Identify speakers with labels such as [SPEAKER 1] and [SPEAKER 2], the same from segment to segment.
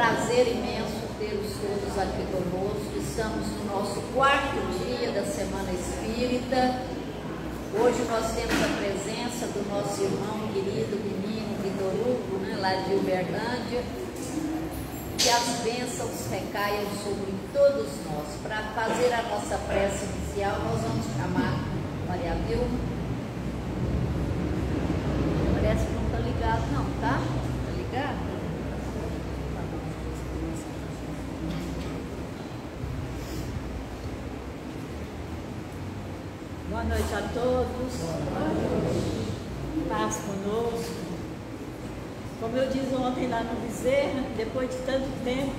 [SPEAKER 1] prazer imenso tê-los todos aqui conosco. Estamos no nosso 4º dia da Semana Espírita. Hoje nós temos a presença do nosso irmão querido, menino Vitor Hugo, lá de Uberlândia. Que as bênçãos recaiam sobre todos nós. Para fazer a nossa prece inicial, nós vamos chamar Maria Vilma. Parece que não está ligado não, tá? Está ligado? Boa noite a todos. Paz conosco. Como eu disse ontem lá no Bezerra, depois de tanto tempo,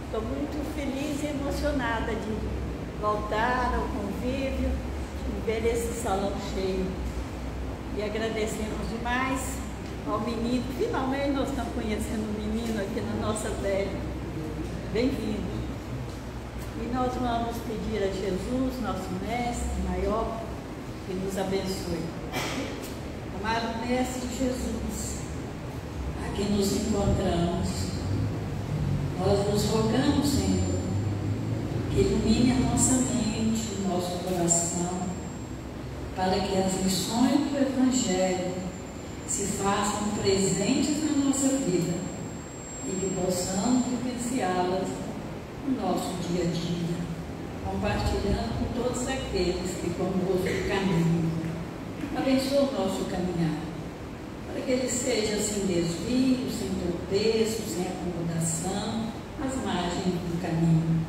[SPEAKER 1] estou muito feliz e emocionada de voltar ao convívio e ver esse salão cheio. E agradecemos demais ao menino. Finalmente nós estamos conhecendo o menino aqui na nossa terra. Bem-vindo. E nós vamos pedir a Jesus, nosso mestre maior, que nos abençoe. Amado mestre Jesus, aqui nos encontramos, nós nos rogamos, Senhor, que ilumine a nossa mente, o nosso coração, para que as lições do Evangelho se façam presentes na nossa vida e que possamos vivenciá-las no nosso dia a dia, compartilhando com todos aqueles que conosco caminham. Abençoa o nosso caminhar, para que ele seja sem desvio, sem tropeço, sem acomodação, às margens do caminho.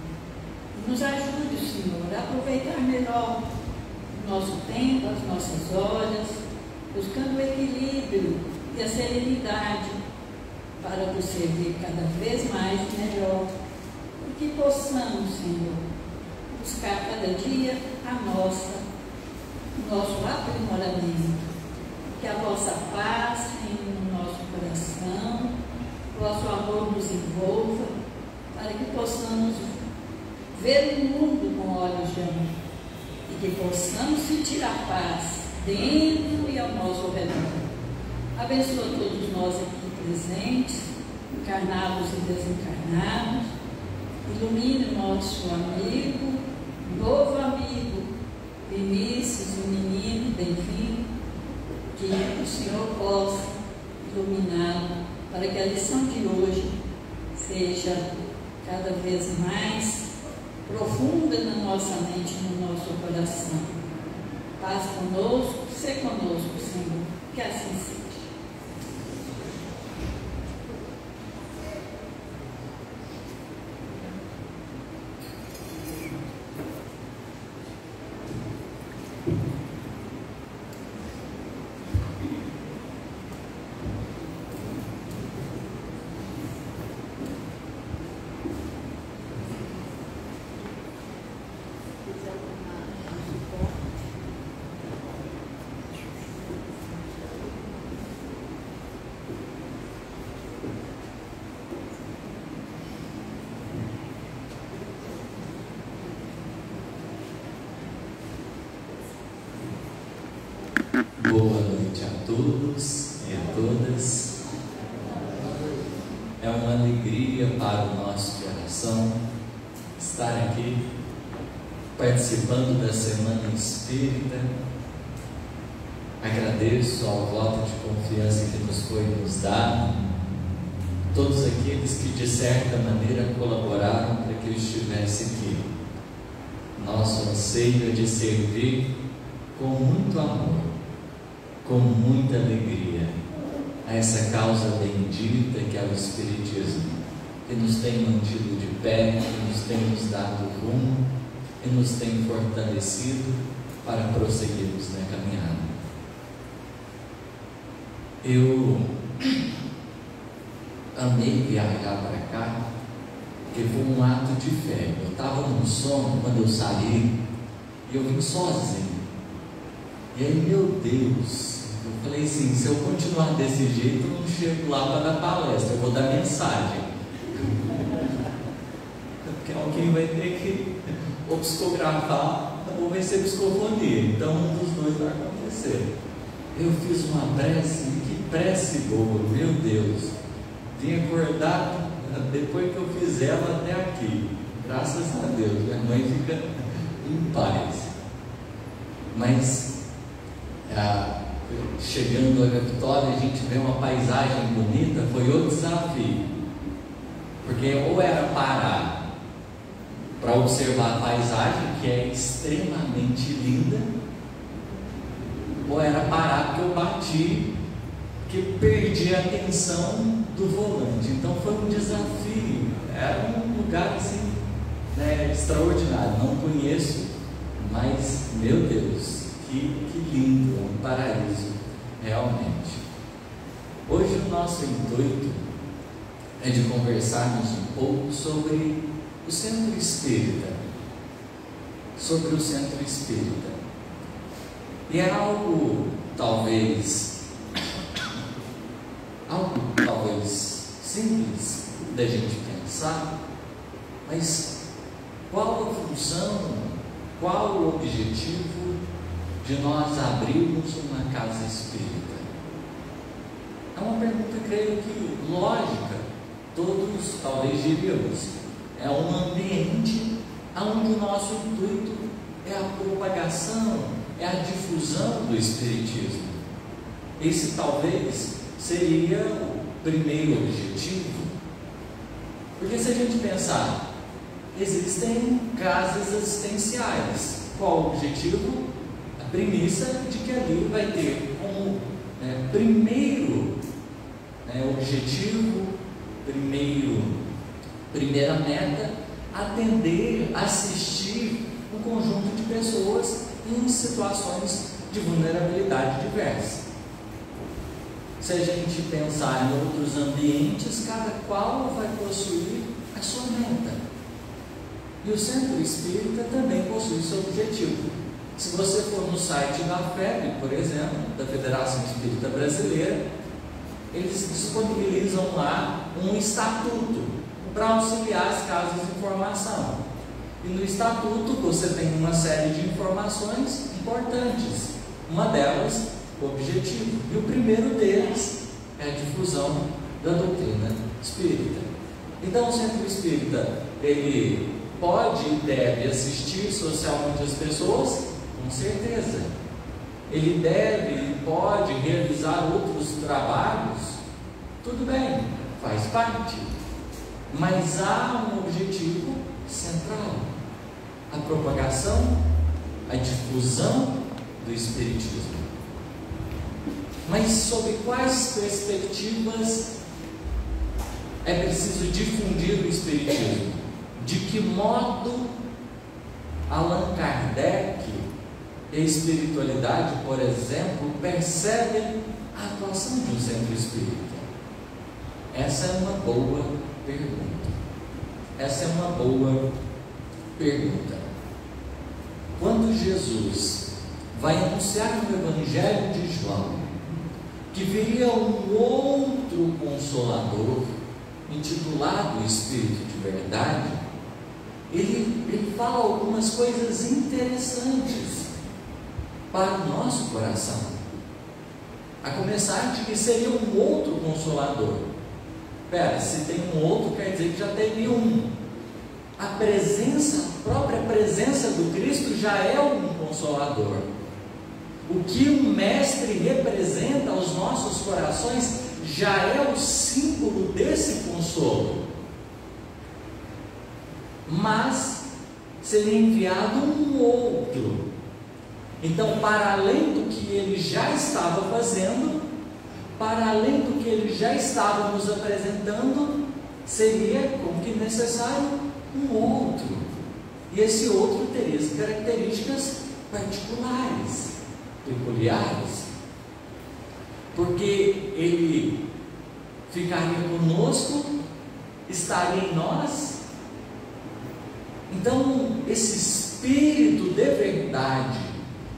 [SPEAKER 1] Nos ajude, Senhor, a aproveitar melhor o nosso tempo, as nossas horas, buscando o equilíbrio e a serenidade para nos servir cada vez mais e melhor. E que possamos, Senhor, buscar cada dia o nosso aprimoramento. Que a vossa paz reine no nosso coração, o vosso amor nos envolva, para que possamos ver o mundo com olhos de amor e que possamos sentir a paz dentro e ao nosso redor. Abençoa todos nós aqui presentes, encarnados e desencarnados. Ilumine o nosso amigo, novo amigo, Vinícius, o menino, bem-vindo. Que o Senhor possa iluminá-lo, para que a lição de hoje seja cada vez mais profunda na nossa mente e no nosso coração. Paz conosco, ser conosco, Senhor, que assim seja.
[SPEAKER 2] Boa noite a todos e a todas. É uma alegria para o nosso coração estar aqui participando da Semana Espírita. Agradeço ao voto de confiança que nos foi nos dado, todos aqueles que de certa maneira colaboraram para que eu estivesse aqui. Nosso anseio é de servir com muito amor, com muita alegria a essa causa bendita que é o Espiritismo, que nos tem mantido de pé, que nos tem nos dado rumo e nos tem fortalecido para prosseguirmos na caminhada. Eu amei viajar para cá, porque foi um ato de fé. Eu estava num sono quando eu saí e eu vim sozinho. E aí, meu Deus, eu falei assim, se eu continuar desse jeito, eu não chego lá para dar palestra, eu vou dar mensagem. Porque alguém vai ter que ou psicografar ou vai ser psicofonia, então um dos dois vai acontecer. Eu fiz uma prece, que prece boa, meu Deus. Vim acordar depois que eu fiz ela até aqui, graças a Deus, minha mãe fica em paz. Mas chegando a Vitória, a gente vê uma paisagem bonita, foi outro desafio, porque ou era parar para observar a paisagem, que é extremamente linda, ou era parar porque eu bati, que perdi a atenção do volante. Então foi um desafio, era um lugar assim, né, extraordinário. Não conheço, mas meu Deus, que lindo, um paraíso realmente. Hoje o nosso intuito é de conversarmos um pouco sobre o centro espírita, e é algo talvez simples da gente pensar, mas qual a função, qual o objetivo de nós abrirmos uma casa espírita? É uma pergunta, creio que lógica, todos talvez diríamos. É um ambiente onde o nosso intuito é a propagação, é a difusão do Espiritismo. Esse talvez seria o primeiro objetivo, porque se a gente pensar, existem casas assistenciais. Qual o objetivo? A premissa de que ali vai ter como primeiro objetivo, primeira meta, atender, assistir um conjunto de pessoas em situações de vulnerabilidade diversa. Se a gente pensar em outros ambientes, cada qual vai possuir a sua meta. E o Centro Espírita também possui seu objetivo. Se você for no site da FEB, por exemplo, da Federação Espírita Brasileira, eles disponibilizam lá um estatuto para auxiliar as casas de informação. E no estatuto você tem uma série de informações importantes. Uma delas, o objetivo. E o primeiro deles é a difusão da doutrina espírita. Então o Centro Espírita, ele pode e deve assistir socialmente as pessoas? Com certeza. Ele deve e pode realizar outros trabalhos? Tudo bem, faz parte. Mas há um objetivo central: a propagação, a difusão do Espiritismo. Mas sob quais perspectivas é preciso difundir o Espiritismo? De que modo Allan Kardec e a espiritualidade, por exemplo, percebem a atuação de um centro espírita? Essa é uma boa pergunta. Quando Jesus vai anunciar no Evangelho de João que viria um outro Consolador, intitulado Espírito de Verdade, ele fala algumas coisas interessantes para o nosso coração. A começar de que seria um outro Consolador. Se tem um outro, quer dizer que já teve um. A própria presença do Cristo já é um Consolador. O que o Mestre representa aos nossos corações já é o símbolo desse consolo. Mas seria enviado um outro. Então, para além do que ele já estava fazendo, para além do que ele já estava nos apresentando, seria como que necessário um outro. E esse outro teria características particulares, peculiares, porque ele ficaria conosco, estaria em nós. Então, esse Espírito de verdade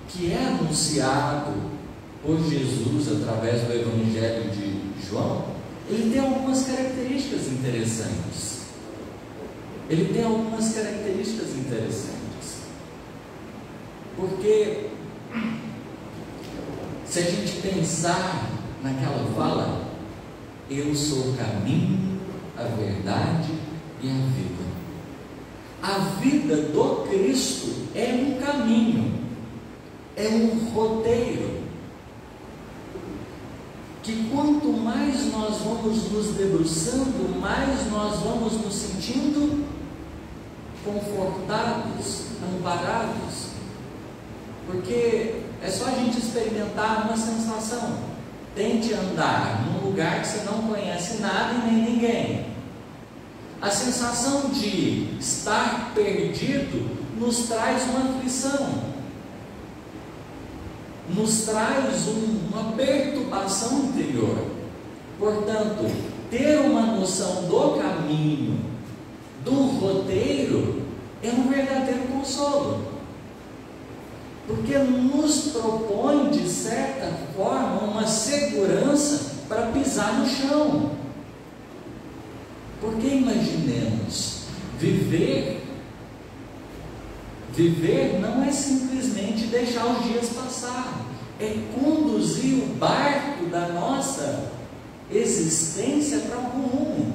[SPEAKER 2] que é anunciado por Jesus através do Evangelho de João, ele tem algumas características interessantes. Porque se a gente pensar naquela fala, eu sou o caminho, a verdade e a vida. A vida do Cristo é um caminho, é um roteiro, que quanto mais nós vamos nos debruçando, mais nós vamos nos sentindo confortados, amparados, porque é só a gente experimentar uma sensação. Tente andar num lugar que você não conhece nada e nem ninguém. A sensação de estar perdido nos traz uma aflição, nos traz uma perturbação interior. Portanto, ter uma noção do caminho, do roteiro, é um verdadeiro consolo, porque nos propõe, de certa forma, uma segurança para pisar no chão. Porque imaginemos, viver não é simplesmente deixar os dias passar, é conduzir o barco da nossa existência para algum rumo.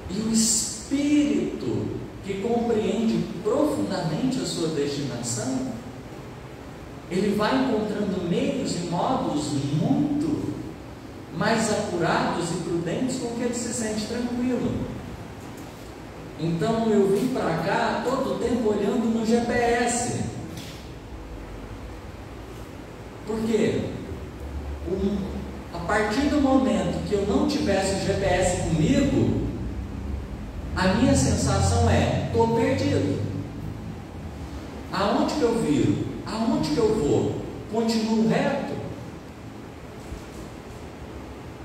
[SPEAKER 2] E o Espírito, que compreende profundamente a sua destinação, ele vai encontrando meios e modos muito mais apurados e prudentes com que ele se sente tranquilo. Então eu vim para cá todo o tempo olhando no GPS. Por quê? A partir do momento que eu não tivesse o GPS comigo, a minha sensação é: estou perdido. Aonde que eu viro? Aonde que eu vou? Continuo reto?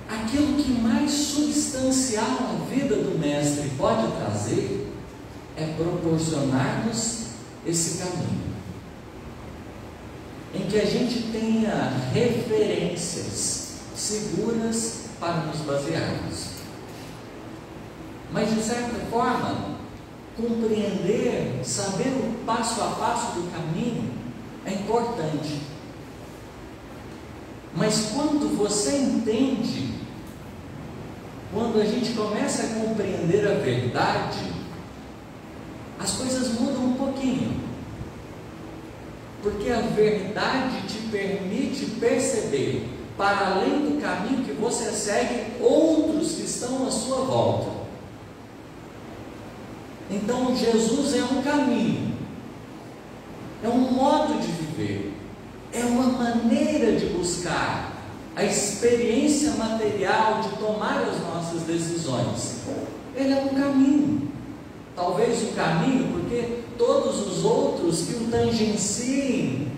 [SPEAKER 2] Aquilo que mais substancial a vida do Mestre pode trazer é proporcionar-nos esse caminho, em que a gente tenha referências seguras para nos basearmos. Mas, de certa forma, compreender, saber o passo a passo do caminho é importante. Mas quando você entende, quando a gente começa a compreender a verdade, as coisas mudam um pouquinho. Porque a verdade te permite perceber, para além do caminho que você segue, outros que estão à sua volta. Então Jesus é um caminho, é um modo de viver, é uma maneira de buscar a experiência material, de tomar as nossas decisões. Ele é um caminho, talvez o caminho, porque todos os outros que o tangenciem,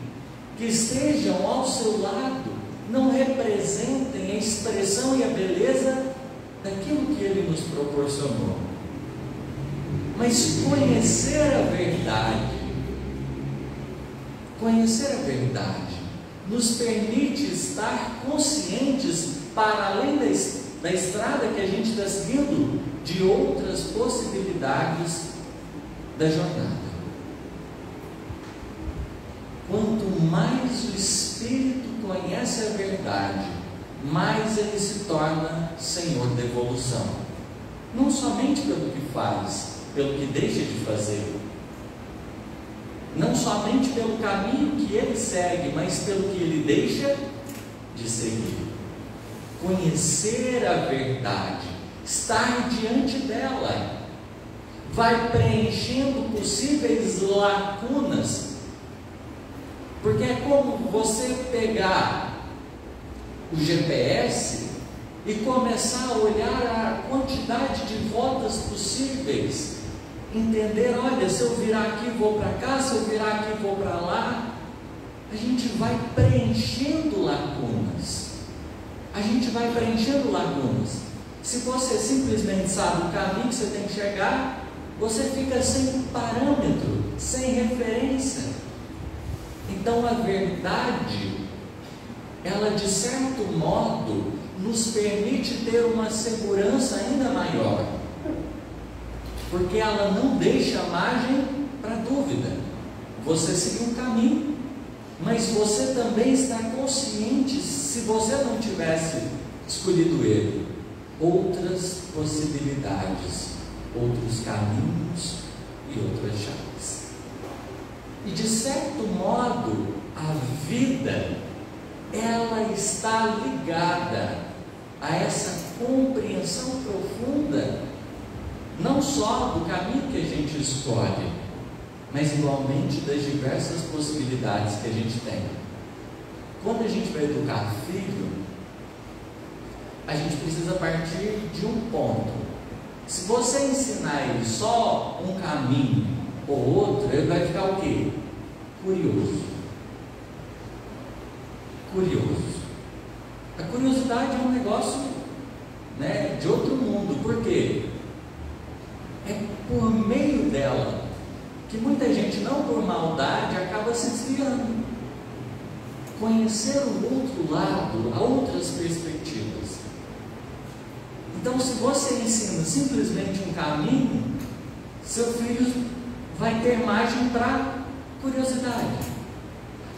[SPEAKER 2] que estejam ao seu lado, não representem a expressão e a beleza daquilo que ele nos proporcionou. Mas conhecer a verdade, nos permite estar conscientes, para além da estrada que a gente está seguindo, de outras possibilidades da jornada. Quanto mais o Espírito conhece a verdade, mais ele se torna Senhor da evolução, não somente pelo que faz, pelo que deixa de fazer, não somente pelo caminho que ele segue, mas pelo que ele deixa de seguir. Conhecer a verdade, estar diante dela, vai preenchendo possíveis lacunas, porque é como você pegar o GPS e começar a olhar a quantidade de rotas possíveis, entender: olha, se eu virar aqui vou para cá, se eu virar aqui vou para lá. A gente vai preenchendo lacunas, se você simplesmente sabe o caminho que você tem que chegar, você fica sem parâmetro, sem referência. Então a verdade, ela de certo modo nos permite ter uma segurança ainda maior, porque ela não deixa margem para dúvida. Você seguiu um caminho, mas você também está consciente, se você não tivesse escolhido ele, outras possibilidades, outros caminhos e outras chaves. E de certo modo, a vida, ela está ligada a essa compreensão profunda, não só do caminho que a gente escolhe, mas igualmente das diversas possibilidades que a gente tem. Quando a gente vai educar filho, a gente precisa partir de um ponto. Se você ensinar ele só um caminho ou outro, ele vai ficar o quê? Curioso. Curioso. A curiosidade é um negócio, né, de outro mundo. Por quê? É por meio dela que muita gente, não por maldade, acaba se desviando. Conhecer o outro lado, outras perspectivas. Então, se você ensina simplesmente um caminho, seu filho vai ter margem para curiosidade.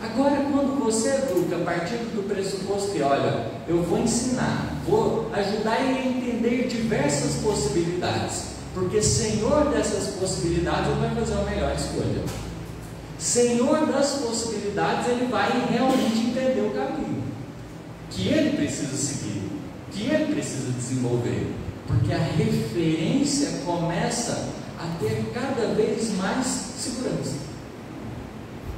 [SPEAKER 2] Agora, quando você educa a partir do pressuposto que, olha, eu vou ensinar, vou ajudar ele a entender diversas possibilidades, porque Senhor dessas possibilidades, ele vai fazer a melhor escolha. Senhor das possibilidades, ele vai realmente entender o caminho que ele precisa seguir, que ele precisa desenvolver, porque a referência começa a ter cada vez mais segurança.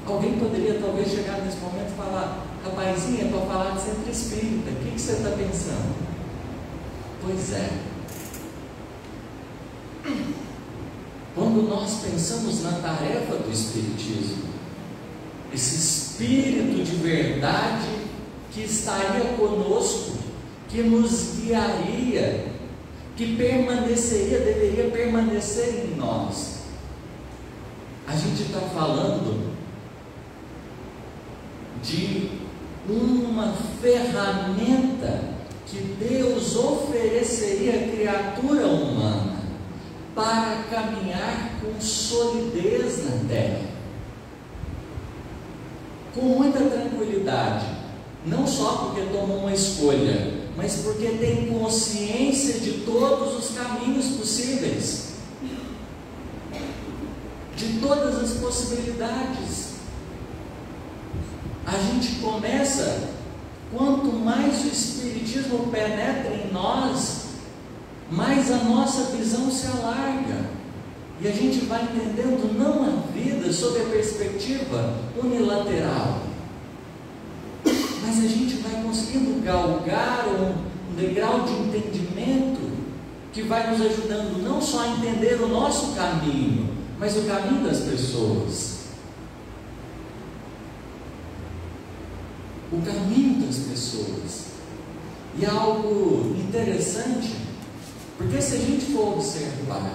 [SPEAKER 2] Alguém poderia talvez chegar nesse momento e falar: rapazinho, é para falar de centro espírita, o que você está pensando? Pois é, quando nós pensamos na tarefa do Espiritismo, esse Espírito de verdade que estaria conosco, que nos guiaria, que permaneceria, deveria permanecer em nós, a gente está falando de uma ferramenta que Deus ofereceria à criatura humana para caminhar com solidez na terra, com muita tranquilidade, não só porque tomou uma escolha, mas porque tem consciência de todos os caminhos possíveis, de todas as possibilidades. A gente começa, quanto mais o Espiritismo penetra em nós, mais a nossa visão se alarga, e a gente vai entendendo não a vida sob a perspectiva unilateral, mas a gente vai conseguindo galgar um degrau de entendimento que vai nos ajudando não só a entender o nosso caminho, mas o caminho das pessoas. O caminho das pessoas. E é algo interessante, porque se a gente for observar,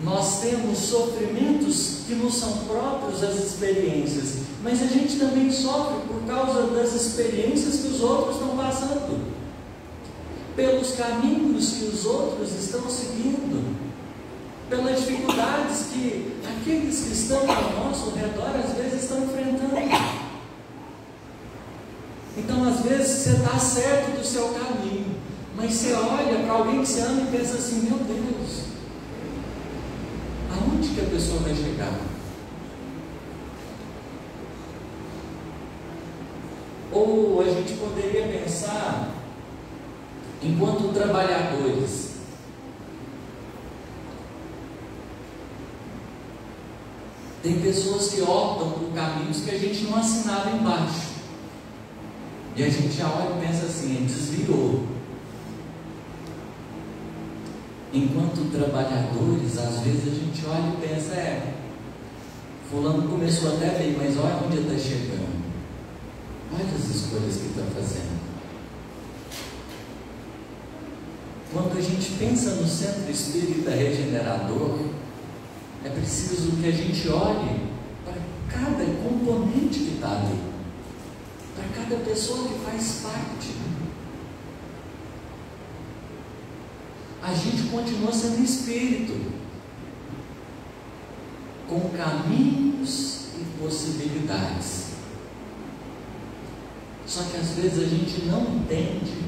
[SPEAKER 2] nós temos sofrimentos que não são próprios das experiências, mas a gente também sofre por causa das experiências que os outros estão passando, pelos caminhos que os outros estão seguindo, pelas dificuldades que aqueles que estão ao nosso redor às vezes estão enfrentando. Então, às vezes, você está certo do seu caminho, mas você olha para alguém que você ama e pensa assim: meu Deus, aonde que a pessoa vai chegar? Ou a gente poderia pensar, enquanto trabalhadores, tem pessoas que optam por caminhos que a gente não assinava embaixo. E a gente já olha e pensa assim: desviou. Enquanto trabalhadores, às vezes a gente olha e pensa: fulano começou até bem, mas olha onde está chegando. Olha as escolhas que está fazendo. Quando a gente pensa no centro espírita regenerador, é preciso que a gente olhe para cada componente que está ali, para cada pessoa que faz parte. A gente continua sendo espírito, com caminhos e possibilidades. Só que às vezes a gente não entende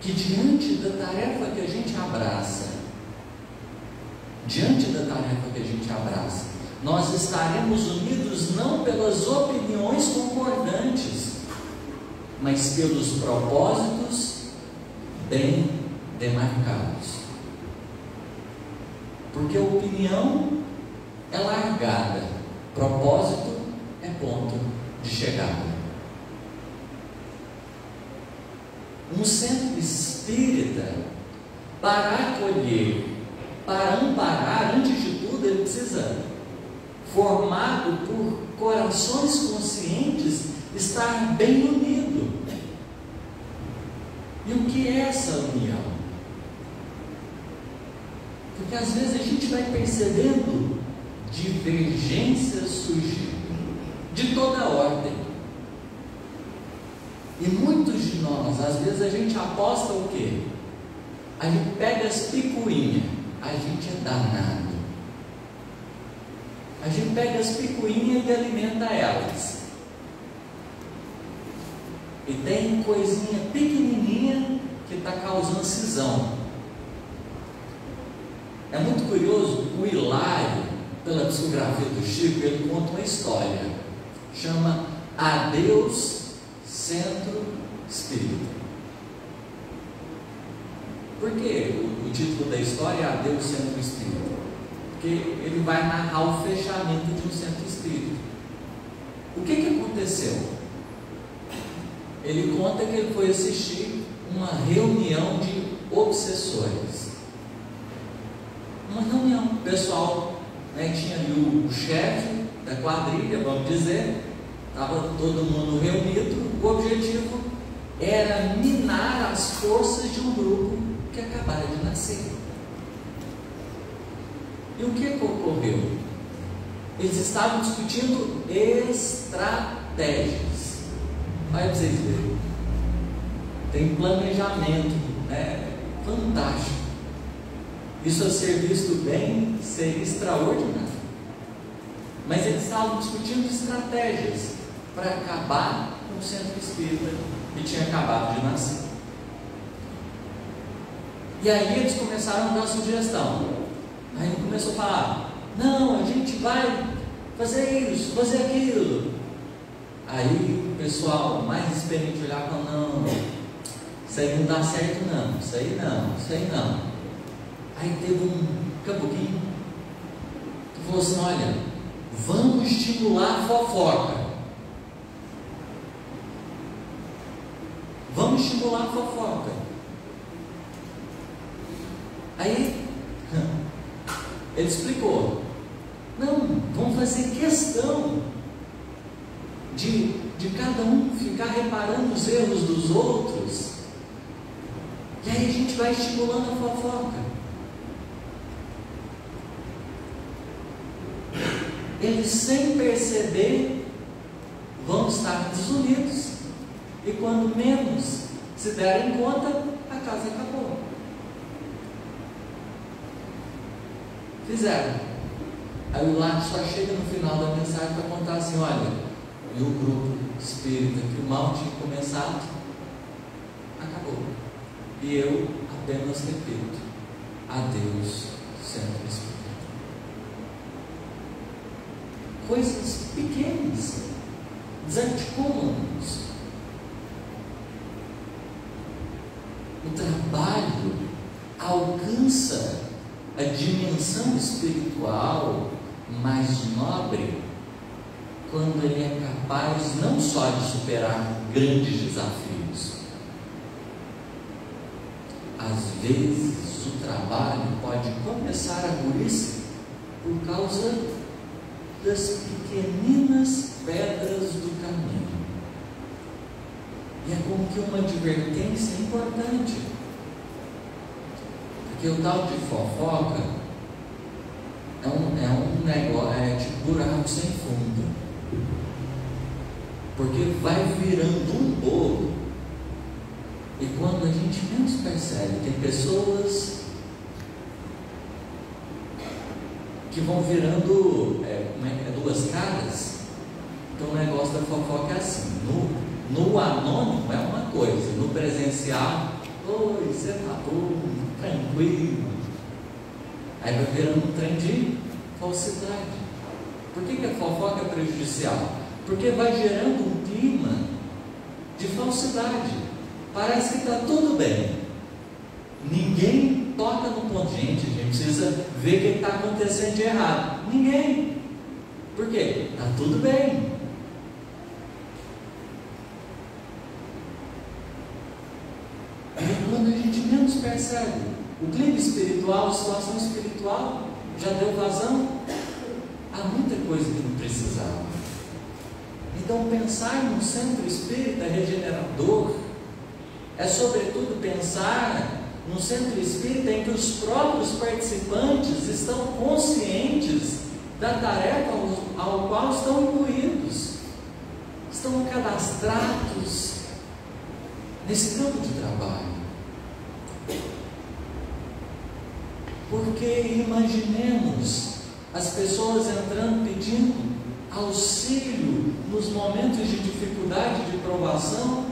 [SPEAKER 2] que diante da tarefa que a gente abraça, nós estaremos unidos não pelas opiniões concordantes, mas pelos propósitos bem demarcados. Porque a opinião é largada, propósito é ponto de chegada. Um centro espírita, para acolher, para amparar, antes de tudo, ele precisa, formado por corações conscientes, estar bem unido. E o que é essa união? Porque às vezes a gente vai percebendo divergências surgindo de toda ordem. E muitos de nós, às vezes a gente aposta o quê? A gente pega as picuinhas, a gente é danado. A gente pega as picuinhas e alimenta elas. E tem coisinha pequenininha que está causando cisão. É muito curioso, o Hilário, pela psicografia do Chico, ele conta uma história, chama Adeus Centro Espírita. Por que o título da história é Adeus Centro Espírita? Porque ele vai narrar o fechamento de um centro espírita. O que aconteceu? Ele conta que ele foi assistir uma reunião de obsessores. Uma reunião, o pessoal, tinha ali o chefe da quadrilha, vamos dizer, estava todo mundo reunido. O objetivo era minar as forças de um grupo que acabara de nascer. E o que ocorreu? Eles estavam discutindo estratégias. Olha para vocês verem. Tem planejamento, fantástico. Isso a ser visto bem seria extraordinário. Mas eles estavam discutindo estratégias para acabar com o centro espírita que tinha acabado de nascer. E aí eles começaram a dar sugestão. Aí ele começou a falar: não, a gente vai fazer isso, fazer aquilo. Aí o pessoal mais experiente olhava e falou: não, isso aí não dá certo não, isso aí não. Aí teve um cabuquinho que falou assim: olha, vamos estimular a fofoca. Vamos estimular a fofoca. Aí ele explicou: não, vamos fazer questão de cada um ficar reparando os erros dos outros, e aí a gente vai estimulando a fofoca. Eles, sem perceber, vão estar desunidos, e quando menos se derem conta, a casa acabou. Fizeram. Aí o Hilário só chega no final da mensagem para contar assim: olha, e o grupo espírita que o mal tinha começado acabou. E eu apenas repito: adeus, centro espírita. Coisas pequenas desarticulam-nos. O trabalho alcança a dimensão espiritual mais nobre quando ele é capaz não só de superar grandes desafios. Às vezes o trabalho pode começar a burrice por causa das pequeninas pedras do caminho. E é como que uma advertência importante. Porque o tal de fofoca é um negócio, é tipo buraco sem fundo. Porque vai virando um bolo, e quando a gente menos percebe, tem pessoas que vão virando duas caras. Então o negócio da fofoca é assim: no anônimo é uma coisa, no presencial Oi, você tá bom, tranquilo. Aí vai virando um trem de falsidade. Por que a fofoca é prejudicial? Porque vai gerando um clima de falsidade. Parece que está tudo bem. Ninguém toca no ponto. Gente, a gente precisa ver o que está acontecendo de errado. Ninguém. Por quê? Está tudo bem. E quando a gente menos percebe, o clima espiritual, a situação espiritual já deu vazão. Há muita coisa que não precisava. Então, pensar num centro espírita regenerador é, sobretudo, pensar num centro espírita em que os próprios participantes estão conscientes da tarefa ao qual estão incluídos, estão cadastrados nesse campo de trabalho. Porque imaginemos as pessoas entrando pedindo auxílio nos momentos de dificuldade, de provação,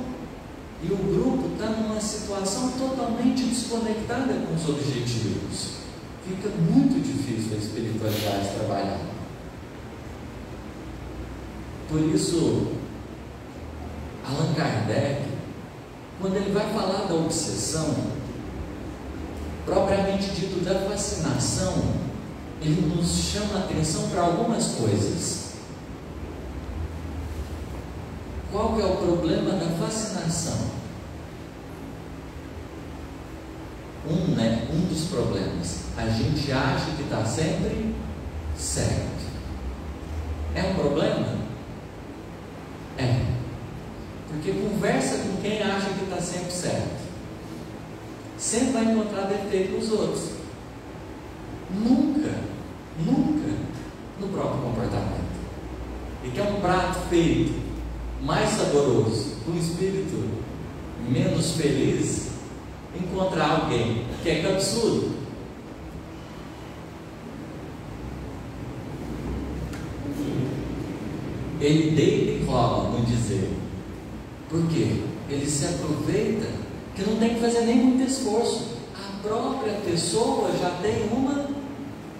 [SPEAKER 2] e o grupo está numa situação totalmente desconectada com os objetivos. Fica muito difícil a espiritualidade trabalhar. Por isso, Allan Kardec, quando ele vai falar da obsessão, propriamente dito da fascinação, ele nos chama a atenção para algumas coisas. Qual que é o problema da fascinação? Um dos problemas. A gente acha que está sempre certo. É um problema? É. Porque conversa com quem acha que está sempre certo. Sempre vai encontrar defeito nos outros. Nunca no próprio comportamento. E que é um prato feito mais saboroso, com um espírito menos feliz, encontrar alguém que é cabeçudo. Ele deita e rola, no dizer. Por quê? Ele se aproveita que não tem que fazer nem muito esforço. A própria pessoa já tem uma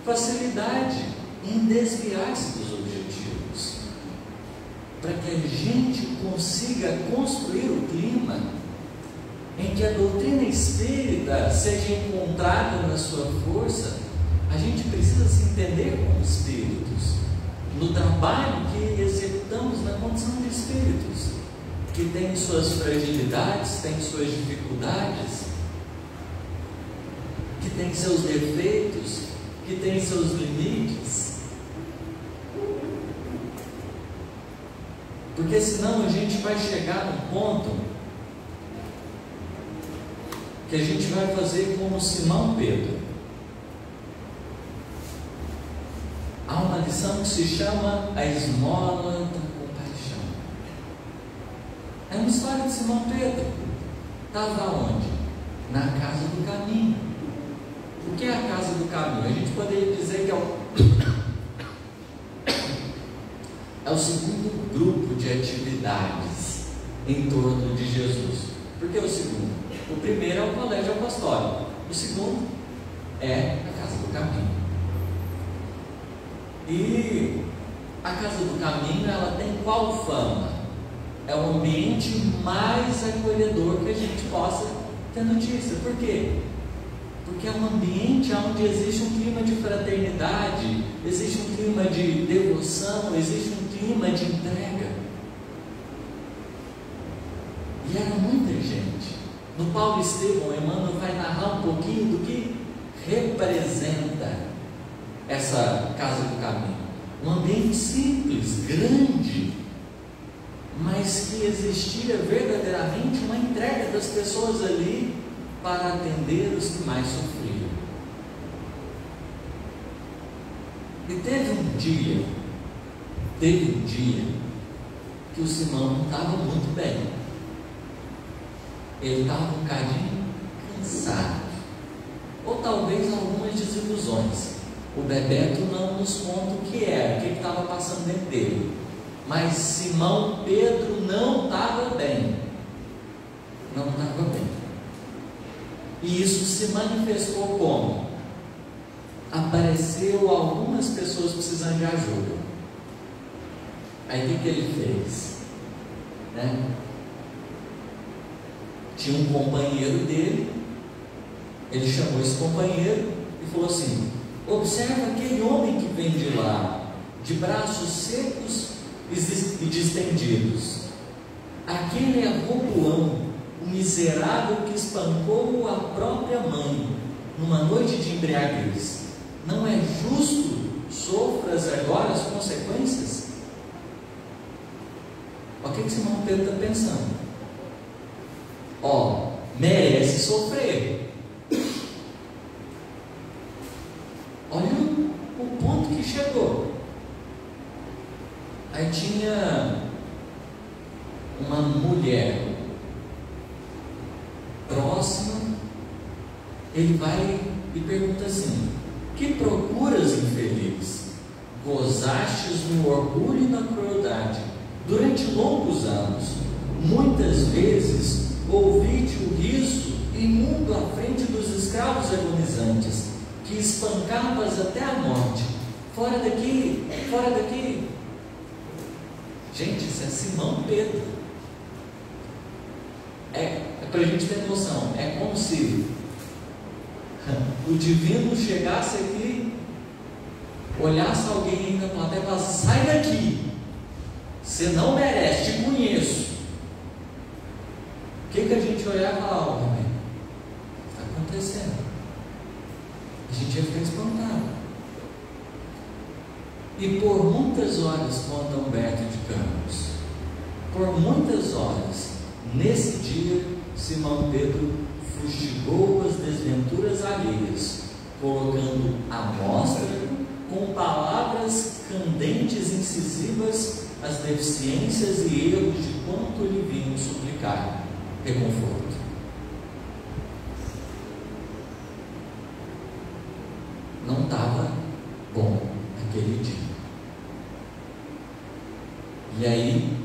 [SPEAKER 2] facilidade em desviar-se dos objetivos, para que a gente consiga construir o clima em que a doutrina espírita seja encontrada na sua força. A gente precisa se entender como espíritos, no trabalho que executamos na condição de espíritos, que tem suas fragilidades, tem suas dificuldades, que tem seus defeitos, que tem seus limites. Porque senão a gente vai chegar num ponto que a gente vai fazer como Simão Pedro. Há uma lição que se chama a esmola da compaixão. É uma história de Simão Pedro. Estava onde? Na casa do caminho. O que é a casa do caminho? A gente poderia dizer que é o segundo grupo de atividades em torno de Jesus. Por que o segundo? O primeiro é o colégio apostólico. O segundo é a casa do caminho. E a casa do caminho, ela tem qual fama? É o ambiente mais acolhedor que a gente possa ter notícia. Por quê? Porque é um ambiente onde existe um clima de fraternidade, existe um clima de devoção, existe um clima de entrega. E era muita gente. No Paulo Estevão, Emmanuel vai narrar um pouquinho do que representa essa casa do caminho. Um ambiente simples, grande, mas que existia verdadeiramente uma entrega das pessoas ali para atender os que mais sofriam. E teve um dia que o Simão não estava muito bem. Ele estava um bocadinho cansado, ou talvez algumas desilusões. O Bebeto não nos conta o que era, o que estava passando dentro dele. Mas Simão Pedro não estava bem. Não estava bem. E isso se manifestou como? Apareceu algumas pessoas precisando de ajuda. Aí o que ele fez? Tinha um companheiro dele, ele chamou esse companheiro e falou assim: observa aquele homem que vem de lá, de braços secos e distendidos. Aquele é Roboão, o miserável que espancou a própria mãe numa noite de embriaguez. Não é justo sofras agora as consequências? O que Simão Pedro está pensando? Merece sofrer. Olha o ponto que chegou. Aí tinha uma mulher próxima, ele vai e pergunta assim: que procuras, infeliz? Gozastes no orgulho e na crueldade durante longos anos. Muitas vezes ouvi-te o riso imundo à frente dos escravos agonizantes, que espancavas até a morte. Fora daqui, fora daqui. Gente, isso é Simão Pedro. É para a gente ter noção. É como se o divino chegasse aqui, olhasse alguém ainda na plateia e falasse: sai daqui, você não merece, te conheço. O que a gente olhar e falar: o que está acontecendo? A gente ia ficar espantado. E por muitas horas, conta Humberto de Campos, por muitas horas, nesse dia, Simão Pedro fustigou as desventuras alheias, colocando à mostra, com palavras candentes e incisivas, as deficiências e erros de quanto lhe vinham suplicar reconforto. Não estava bom aquele dia. E aí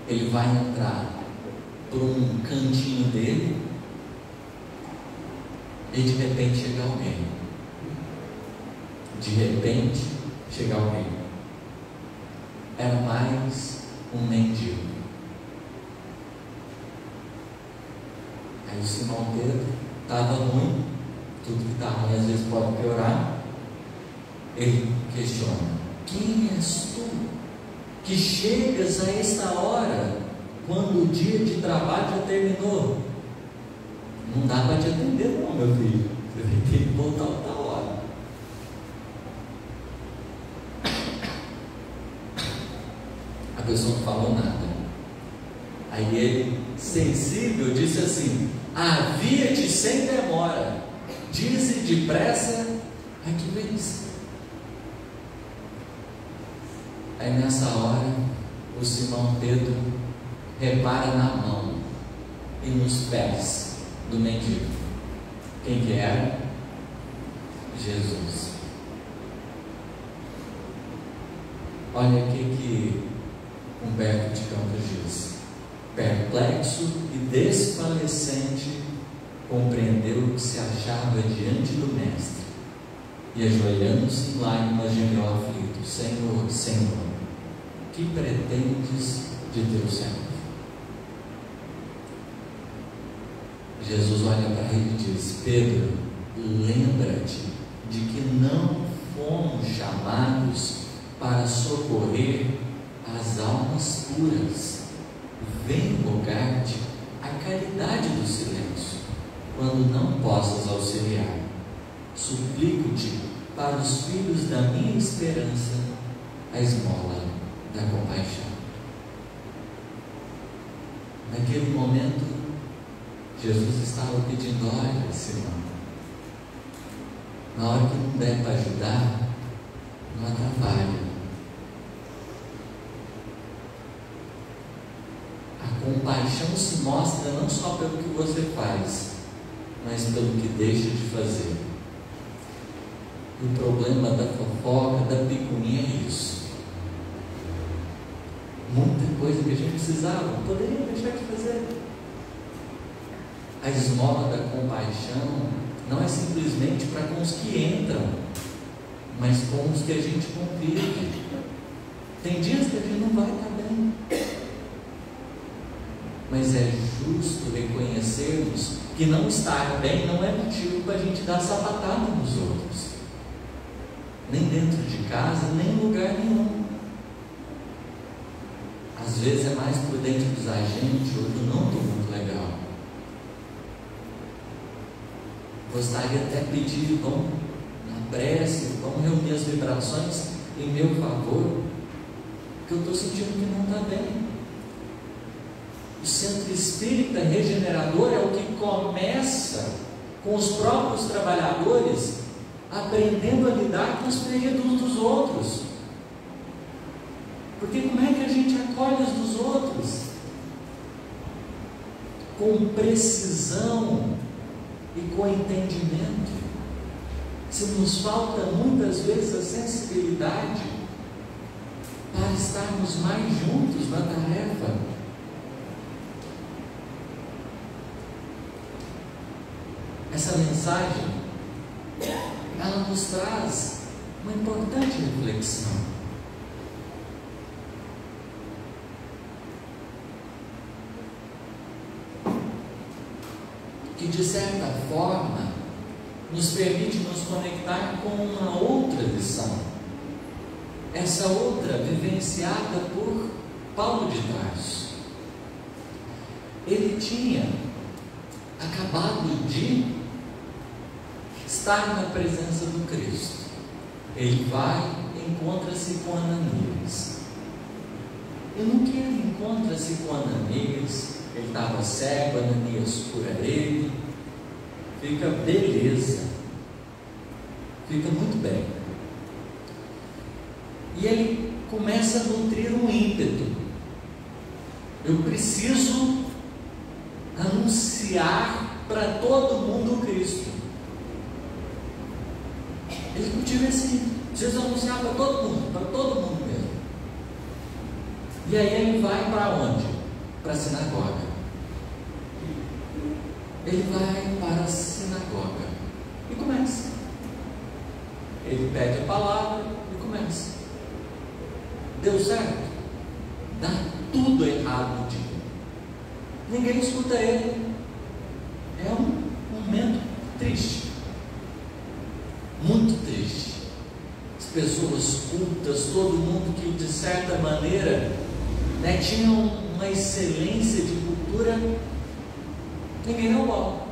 [SPEAKER 2] ele vai entrar por um cantinho dele e de repente chega alguém. De repente chega alguém. Era mais um mendigo. Aí o Simão Pedro estava ruim, tudo que está ruim às vezes pode piorar. Ele questiona: quem és tu que chegas a esta hora, quando o dia de trabalho já terminou? Não dá para te atender não, meu filho, você vai ter que voltar outra hora. A pessoa não falou nada. Aí ele, sensível, disse assim: havia-te sem demora, dize depressa a que vens. Aí nessa hora, o Simão Pedro repara na mão e nos pés do mendigo. Quem que era? Jesus. Olha o que Humberto de Campos diz: perplexo e desfalecente, compreendeu que se achava diante do Mestre, e ajoelhando-se em lágrimas gemeu aflito: Senhor, Senhor, que pretendes de teu servo? Jesus olha para ele e diz: Pedro, lembra-te de que não fomos chamados para socorrer as almas puras. Vem rogar-te a caridade do silêncio, quando não possas auxiliar. Suplico-te para os filhos da minha esperança a esmola da compaixão. Naquele momento, Jesus estava pedindo: olha, Simão, na hora que não der para ajudar, não atrapalha. A compaixão se mostra não só pelo que você faz, mas pelo que deixa de fazer. O problema da fofoca, da picuinha é isso. Muita coisa que a gente precisava, poderia deixar de fazer. A esmola da compaixão não é simplesmente para com os que entram, mas com os que a gente convive. Tem dias que a gente não vai estar bem, mas é justo reconhecermos que não estar bem não é motivo para a gente dar sapatada nos outros, nem dentro de casa, nem em lugar nenhum. Às vezes é mais prudente dizer: gente, hoje eu não estou muito legal. Gostaria até de pedir, vamos na prece, vamos reunir as vibrações em meu favor, que eu estou sentindo que não está bem. O centro espírita regenerador é o que começa com os próprios trabalhadores aprendendo a lidar com os feridos dos outros. Porque como é que a gente acolhe os dos outros? Com precisão e com entendimento. Se nos falta muitas vezes a sensibilidade para estarmos mais juntos na tarefa. Essa mensagem, ela nos traz uma importante reflexão. Que de certa forma nos permite nos conectar com uma outra lição. Essa outra vivenciada por Paulo de Tarso. Ele tinha acabado de estar na presença do Cristo. Ele vai e encontra-se com Ananias. E no que ele encontra-se com Ananias, ele estava cego, Ananias cura ele, fica beleza, fica muito bem. E ele começa a nutrir um ímpeto: eu preciso anunciar para todo mundo o Cristo. Ele cultiva esse, precisa anunciar para todo mundo mesmo. E aí ele vai para onde? Para a sinagoga. Ele vai para a sinagoga e começa. Ele pede a palavra e começa. Deu certo? Dá tudo errado no dia. Ninguém escuta ele. É um momento triste, muito triste. As pessoas cultas, todo mundo que de certa maneira, né, tinha uma excelência de cultura, ninguém deu bola.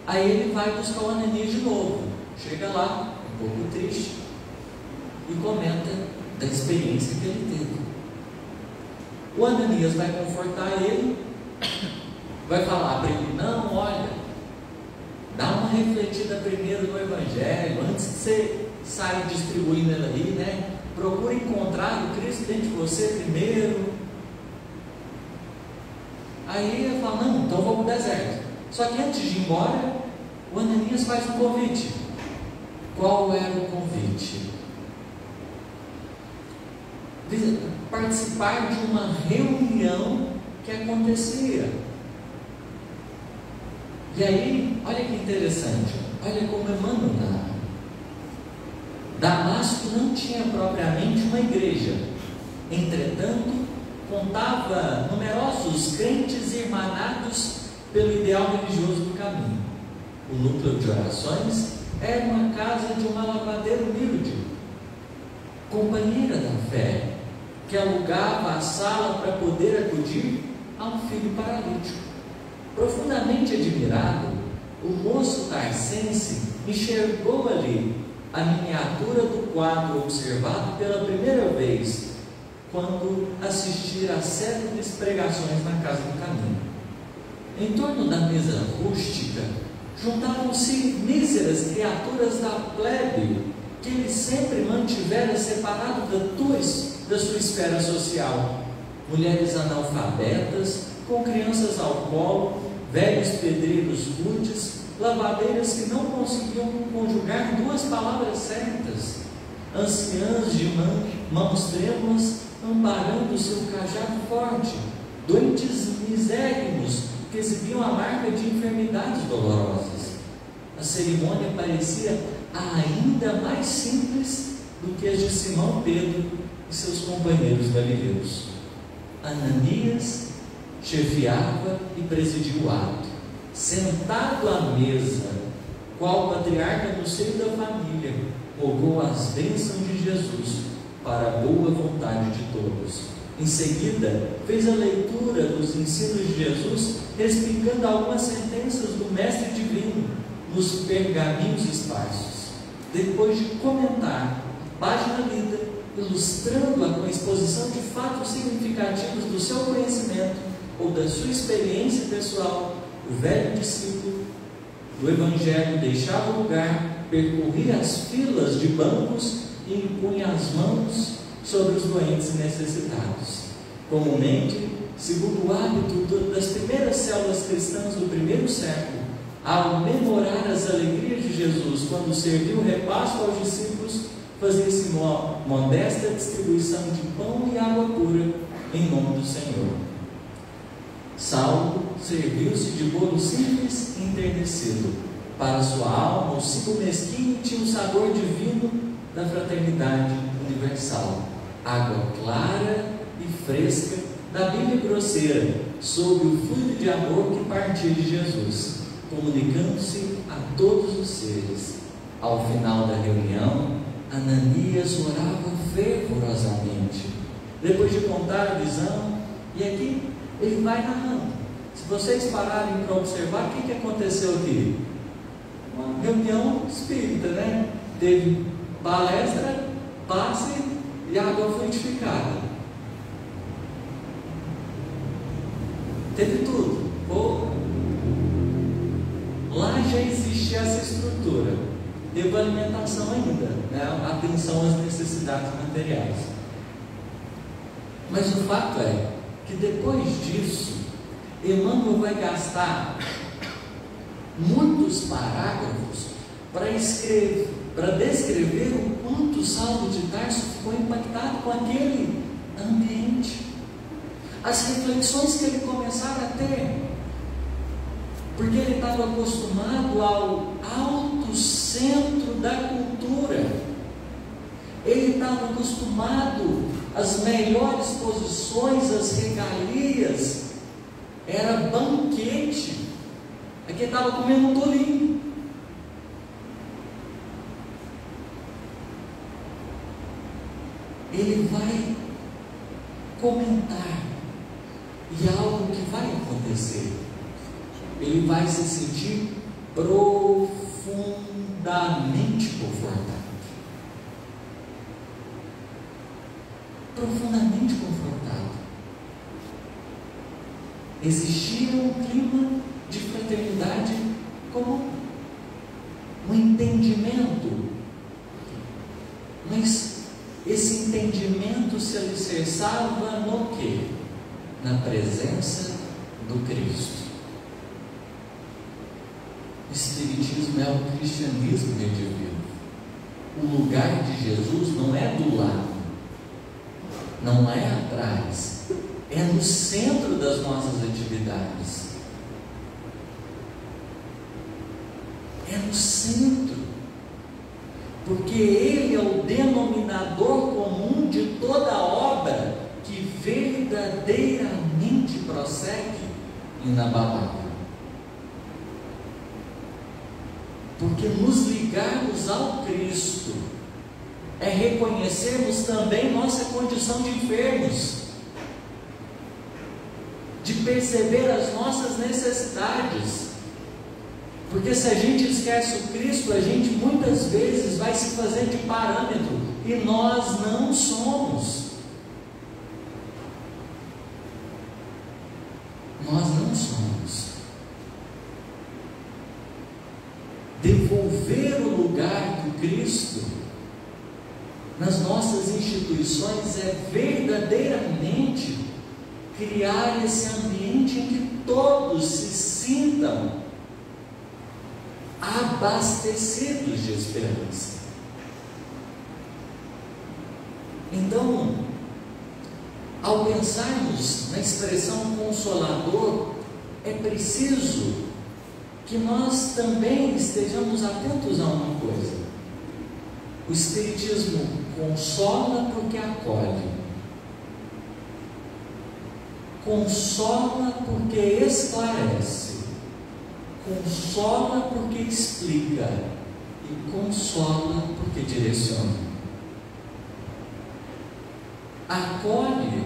[SPEAKER 2] Aí ele vai buscar o Ananias de novo. Chega lá, um pouco triste, e comenta da experiência que ele teve. O Ananias vai confortar ele, vai falar para ele: não, olha, dá uma refletida primeiro no Evangelho, antes de você sair distribuindo ele ali, né? Procure encontrar o Cristo dentro de você primeiro. Aí ele fala: não, então vou para o deserto. Só que antes de ir embora, o Ananias faz um convite. Qual era o convite? Participar de uma reunião que acontecia. E aí, olha que interessante, olha como Emmanuel narra. Damasco não tinha propriamente uma igreja, entretanto, contava numerosos crentes irmanados pelo ideal religioso do caminho. O núcleo de orações era uma casa de uma lavadeira humilde, companheira da fé, que alugava a sala para poder acudir a um filho paralítico. Profundamente admirado, o moço tarcense enxergou ali a miniatura do quadro observado pela primeira vez, quando assistir às célebres pregações na casa do caminho. Em torno da mesa rústica, juntavam-se míseras criaturas da plebe, que ele sempre mantivera separado da sua esfera social. Mulheres analfabetas, com crianças ao colo, velhos pedreiros rudes, lavadeiras que não conseguiam conjugar duas palavras certas, anciãs de mãos trêmulas amparando seu cajado forte, doentes misérrimos, que exibiam a marca de enfermidades dolorosas. A cerimônia parecia ainda mais simples do que as de Simão Pedro e seus companheiros galileus. Ananias chefiava e presidia o ato, sentado à mesa, qual patriarca no seio da família, rogou as bênçãos de Jesus para a boa vontade de todos. Em seguida, fez a leitura dos ensinos de Jesus, explicando algumas sentenças do Mestre Divino nos pergaminhos esparsos. Depois de comentar a página lida, ilustrando-a com a exposição de fatos significativos do seu conhecimento ou da sua experiência pessoal, o velho discípulo do Evangelho deixava o lugar, percorria as filas de bancos e impunha as mãos sobre os doentes e necessitados. Comumente, segundo o hábito das primeiras células cristãs do primeiro século, ao memorar as alegrias de Jesus quando serviu o repasto aos discípulos, fazia-se uma modesta distribuição de pão e água pura em nome do Senhor. Saulo serviu-se de bolo simples e enternecido. Para sua alma, o ciclo mesquinho tinha o sabor divino da fraternidade universal. Água clara e fresca da Bíblia grosseira, sob o fluido de amor que partia de Jesus, comunicando-se a todos os seres. Ao final da reunião, Ananias orava fervorosamente. Depois de contar a visão, e aqui ele vai narrando. Se vocês pararem para observar, o que aconteceu aqui? Uma reunião espírita, né? Teve palestra, passe e água fluidificada. Teve tudo. Lá já existia essa estrutura. Teve alimentação ainda, né? Atenção às necessidades materiais. Mas o fato é que depois disso, Emmanuel vai gastar muitos parágrafos para descrever o quanto Saulo de Tarso ficou impactado com aquele ambiente, as reflexões que ele começava a ter, porque ele estava acostumado ao alto centro da cultura, ele estava acostumado às melhores posições, às regalias, era banquete. Aqui estava comendo um tolinho. Ele vai comentar, e algo que vai acontecer, ele vai se sentir profundamente confortável. Profundamente confortável. Existia um clima de fraternidade comum, um entendimento, mas esse entendimento se alicerçava no quê? Na presença do Cristo. O Espiritismo é o cristianismo redivivo. O lugar de Jesus não é do lado, não é atrás, é no centro das nossas atividades. É no centro, porque Ele é o denominador comum de toda obra que verdadeiramente prossegue inabalável. Porque nos ligarmos ao Cristo é reconhecermos também nossa condição de enfermos, de perceber as nossas necessidades. Porque se a gente esquece o Cristo, a gente muitas vezes vai se fazer de parâmetro, e nós não somos. Nós não somos. Devolver o lugar do Cristo nas nossas instituições é verdadeiramente criar esse ambiente em que todos se sintam abastecidos de esperança. Então, ao pensarmos na expressão consolador, é preciso que nós também estejamos atentos a uma coisa. O Espiritismo consola porque acolhe, consola porque esclarece, consola porque explica e consola porque direciona. Acolhe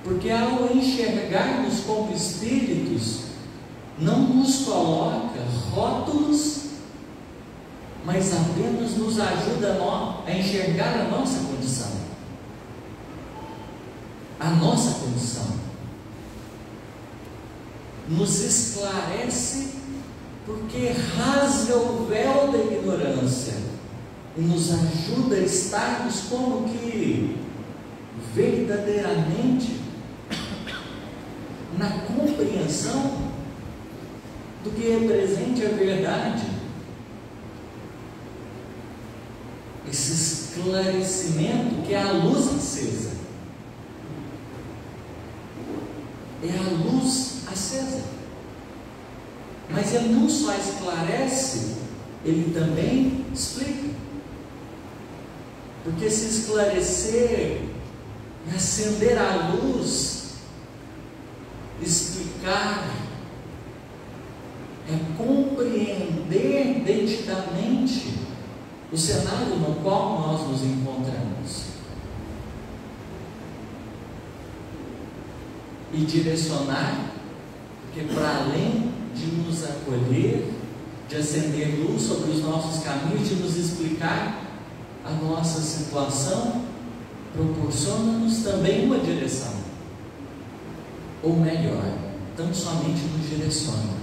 [SPEAKER 2] porque, ao enxergarmos como espíritos, não nos coloca rótulos, mas apenas nos ajuda a enxergar a nossa condição. A nossa condição. Nos esclarece porque rasga o véu da ignorância e nos ajuda a estarmos como que verdadeiramente na compreensão do que representa a verdade. Esse esclarecimento que é a luz acesa. É a luz acesa. Mas ele não só esclarece, ele também explica. Porque se esclarecer é acender a luz, explicar, é compreender detidamente o cenário no qual nós nos encontramos e direcionar, porque para além de nos acolher, de acender luz sobre os nossos caminhos, de nos explicar a nossa situação, proporciona-nos também uma direção, ou melhor, tão somente nos direciona,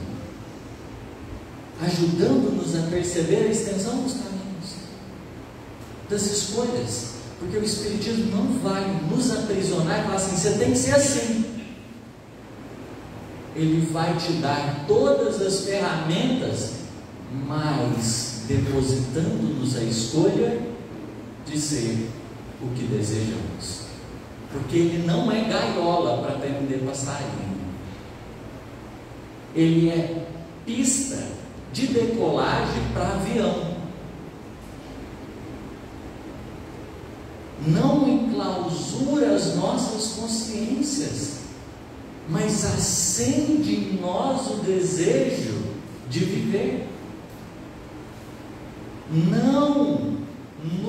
[SPEAKER 2] ajudando-nos a perceber a extensão dos caminhos, das escolhas, porque o Espiritismo não vai nos aprisionar e falar assim, você tem que ser assim. Ele vai te dar todas as ferramentas, mas depositando-nos a escolha de ser o que desejamos, porque ele não é gaiola para prender passarinho, ele é pista de decolagem para avião, não enclausura as nossas consciências, mas acende em nós o desejo de viver, não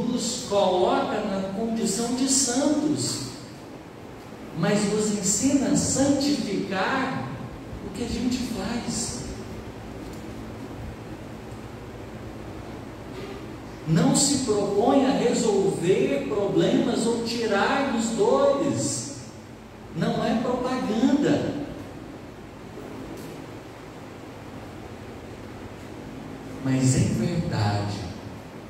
[SPEAKER 2] nos coloca na condição de santos, mas nos ensina a santificar o que a gente faz. Não se propõe a resolver problemas ou tirar-nos dores, não é propaganda. Mas em verdade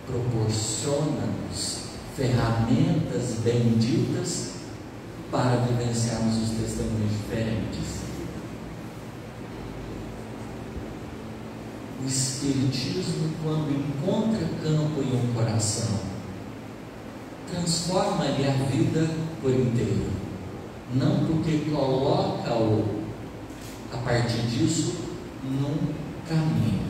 [SPEAKER 2] proporciona-nos ferramentas benditas para vivenciarmos os testemunhos diferentes. O Espiritismo, quando encontra campo em um coração, transforma-lhe a vida por inteiro, não porque coloca-o a partir disso num caminho,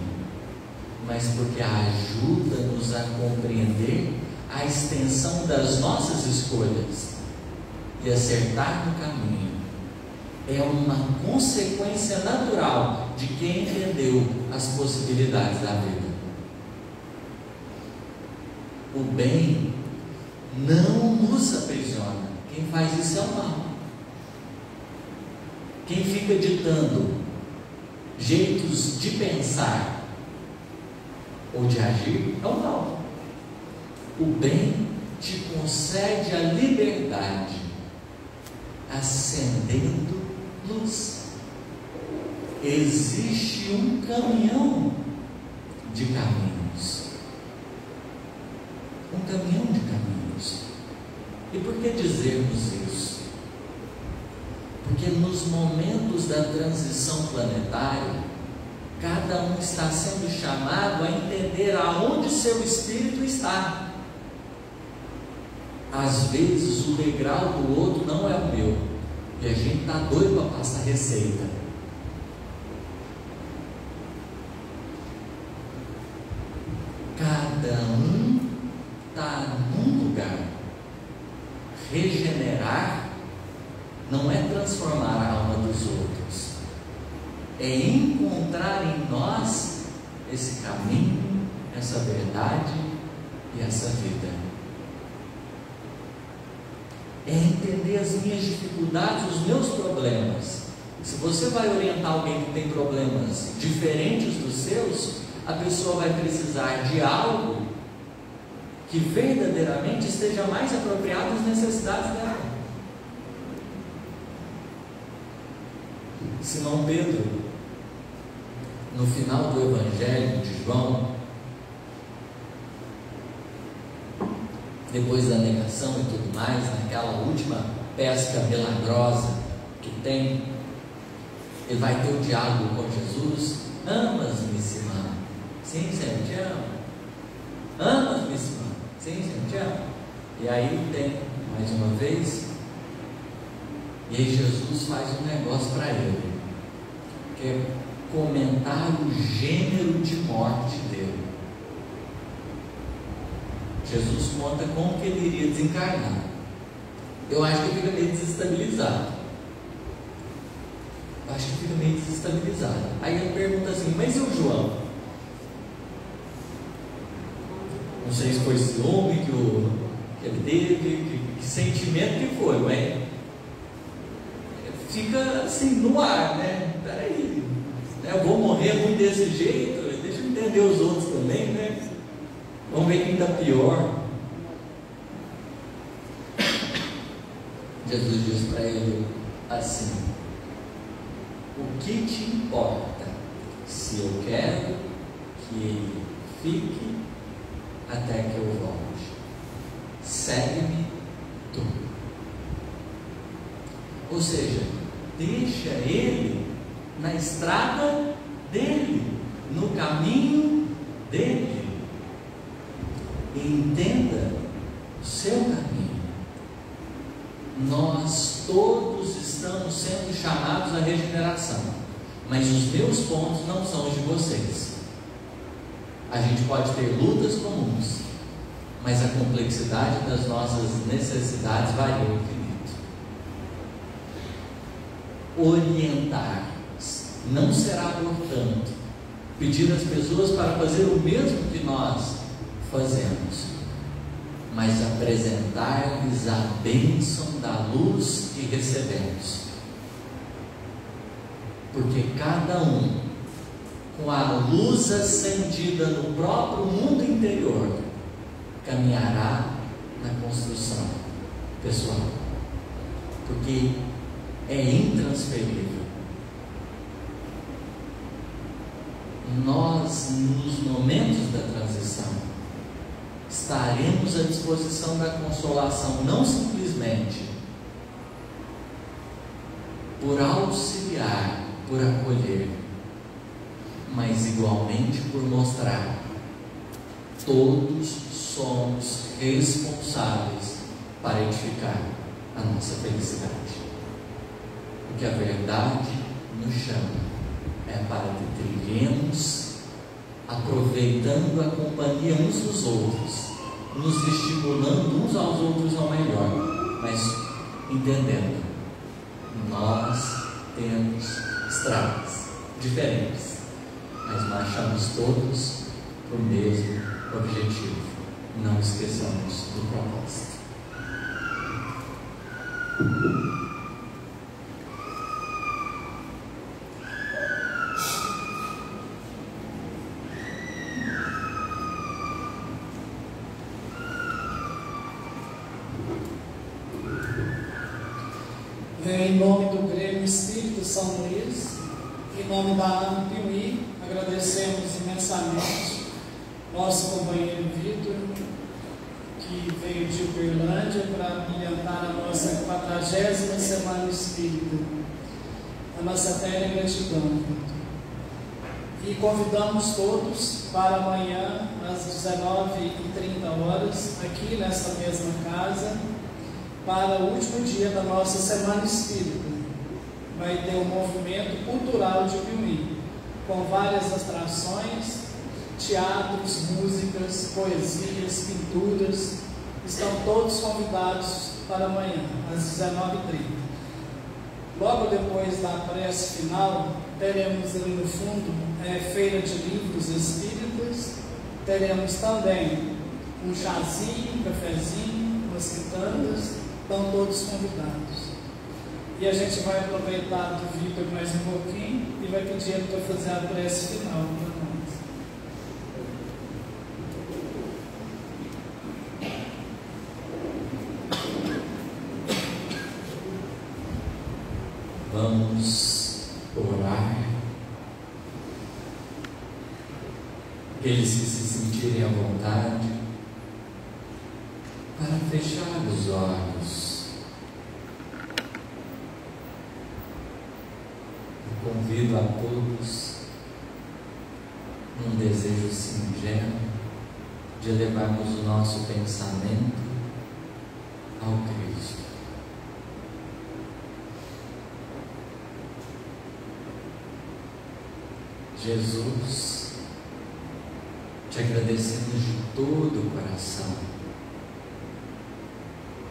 [SPEAKER 2] mas porque ajuda-nos a compreender a extensão das nossas escolhas e acertar no caminho. É uma consequência natural de quem entendeu as possibilidades da vida. O bem não nos aprisiona. Quem faz isso é o mal. Quem fica ditando jeitos de pensar ou de agir é o mal. O bem te concede a liberdade, acendendo luz. Existe um caminhão de caminhos. Um caminhão de caminhos. E por que dizermos isso? Porque nos momentos da transição planetária, cada um está sendo chamado a entender aonde seu espírito está. Às vezes o degrau do outro não é o meu, e a gente está doido para passar receita. Cada um está num lugar. Regenerar não é transformar a alma dos outros, é encontrar em nós esse caminho, essa verdade e essa vida. É entender as minhas dificuldades, os meus problemas. Se você vai orientar alguém que tem problemas diferentes dos seus, a pessoa vai precisar de algo que verdadeiramente esteja mais apropriado às necessidades dela. Simão Pedro, no final do Evangelho de João, depois da negação e tudo mais, naquela última pesca milagrosa que tem, ele vai ter um diálogo com Jesus. Amas-me, Simão? Sim, Senhor, te amo. Amas-me, Simão? Sim, Senhor, te amo. E aí tem, mais uma vez, e aí Jesus faz um negócio para ele, que é comentar o gênero de morte dele. Jesus conta como que ele iria desencarnar. Eu acho que fica meio desestabilizado. Aí ele pergunta assim: mas e o João? Não sei se foi ciúme que ele teve, que sentimento que foi, mas fica assim no ar, né? Peraí, eu vou morrer muito desse jeito, deixa eu entender os outros também, né? Vamos ver quem está pior. Jesus diz para ele assim: o que te importa se eu quero que ele fique até que eu volte? Segue-me tu. Ou seja, deixa ele na estrada dele, no caminho dele. Entenda o seu caminho. Nós todos estamos sendo chamados à regeneração, mas os meus pontos não são os de vocês. A gente pode ter lutas comuns, mas a complexidade das nossas necessidades varia ao infinito. Orientar não será, portanto, pedir às pessoas para fazer o mesmo que nós fazemos, mas apresentar-lhes a bênção da luz que recebemos, porque cada um, com a luz acendida no próprio mundo interior, caminhará na construção pessoal, porque é intransferível. Nós, nos momentos da transição, estaremos à disposição da consolação, não simplesmente por auxiliar, por acolher, mas igualmente por mostrar: todos somos responsáveis para edificar a nossa felicidade. O que a verdade nos chama é para que trilhemos aproveitando a companhia uns dos outros, nos estimulando uns aos outros ao melhor, mas entendendo, nós temos estradas diferentes, mas marchamos todos para o mesmo objetivo. Não esqueçamos do propósito.
[SPEAKER 3] Em nome do Grêmio Espírito São Luís, em nome da AMA Piuí, agradecemos imensamente nosso companheiro Vitor, que veio de Uberlândia para brilhantar a nossa 40ª Semana Espírita. A nossa terra é gratidão, Vitor. E convidamos todos para amanhã, às 19h30, aqui nesta mesma casa, para o último dia da nossa Semana Espírita. Vai ter um movimento cultural de Piuí, com várias atrações, teatros, músicas, poesias, pinturas. Estão todos convidados para amanhã, às 19h30. Logo depois da prece final, teremos ali no fundo feira de livros espíritas. Teremos também um chazinho, um cafezinho, umas quitandas. Estão todos convidados. E a gente vai aproveitar do Vitor mais um pouquinho e vai pedir ele para fazer a prece final para nós.
[SPEAKER 2] Vamos orar. Aqueles que se sentirem à vontade para fechar os olhos. Eu convido a todos num desejo singelo de levarmos o nosso pensamento ao Cristo. Jesus, te agradecemos de todo o coração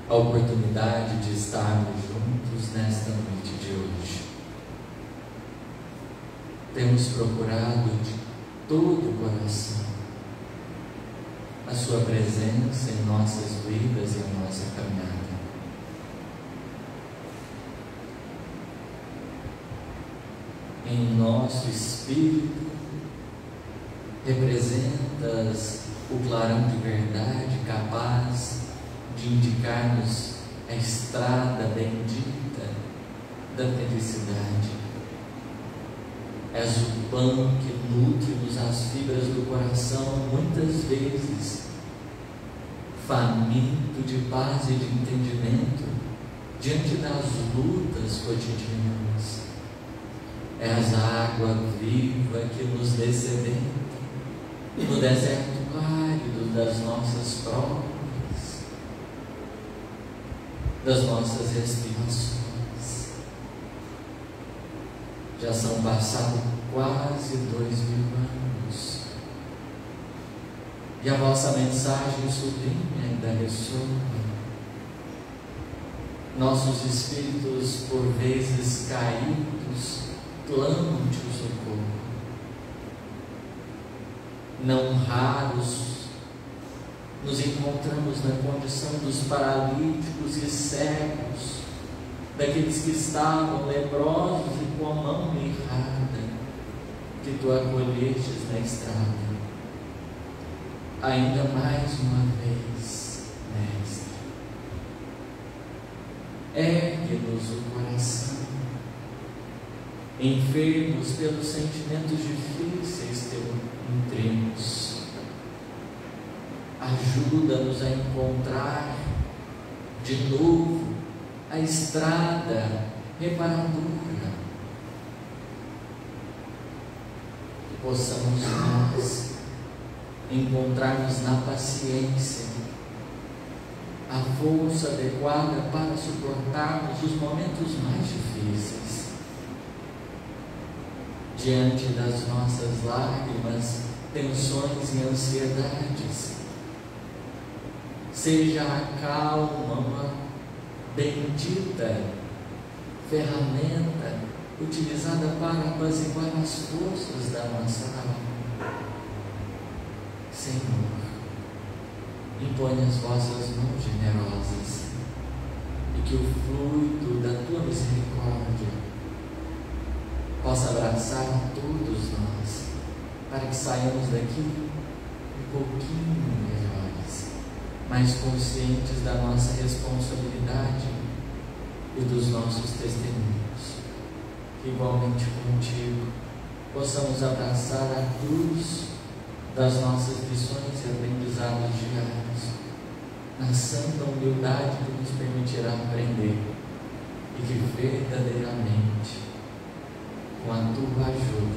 [SPEAKER 2] a oportunidade de estarmos juntos nesta noite de hoje. Temos procurado de todo o coração a sua presença em nossas vidas e em nossa caminhada. Em nosso espírito, representas o clarão de verdade capaz de indicar-nos a estrada bendita da felicidade. És o pão que nutre-nos as fibras do coração, muitas vezes faminto de paz e de entendimento diante das lutas cotidianas. És a água viva que nos descedenta no deserto árido das nossas provas, das nossas respirações. Já são passados quase 2000 anos e a vossa mensagem sublime ainda ressoa. Nossos espíritos, por vezes caídos, clamam-te o socorro. Não raros nos encontramos na condição dos paralíticos e cegos, daqueles que estavam leprosos e com a mão mirrada, que tu acolhestes na estrada. Ainda mais uma vez, Mestre, ergue-nos o coração. Enfermos pelos sentimentos difíceis que nutrimos, ajuda-nos a encontrar de novo a estrada reparadora, que possamos nós encontrarmos na paciência a força adequada para suportarmos os momentos mais difíceis. Diante das nossas lágrimas, tensões e ansiedades, seja a calma uma bendita ferramenta utilizada para apaziguar as forças da nossa alma. Senhor, impõe as vossas mãos generosas e que o fluido da tua misericórdia possa abraçar a todos nós, para que saiamos daqui um pouquinho melhores, mais conscientes da nossa responsabilidade e dos nossos testemunhos. Que igualmente contigo possamos abraçar a cruz das nossas lições e aprendizados diários, na santa humildade que nos permitirá aprender, e que verdadeiramente, com a tua ajuda,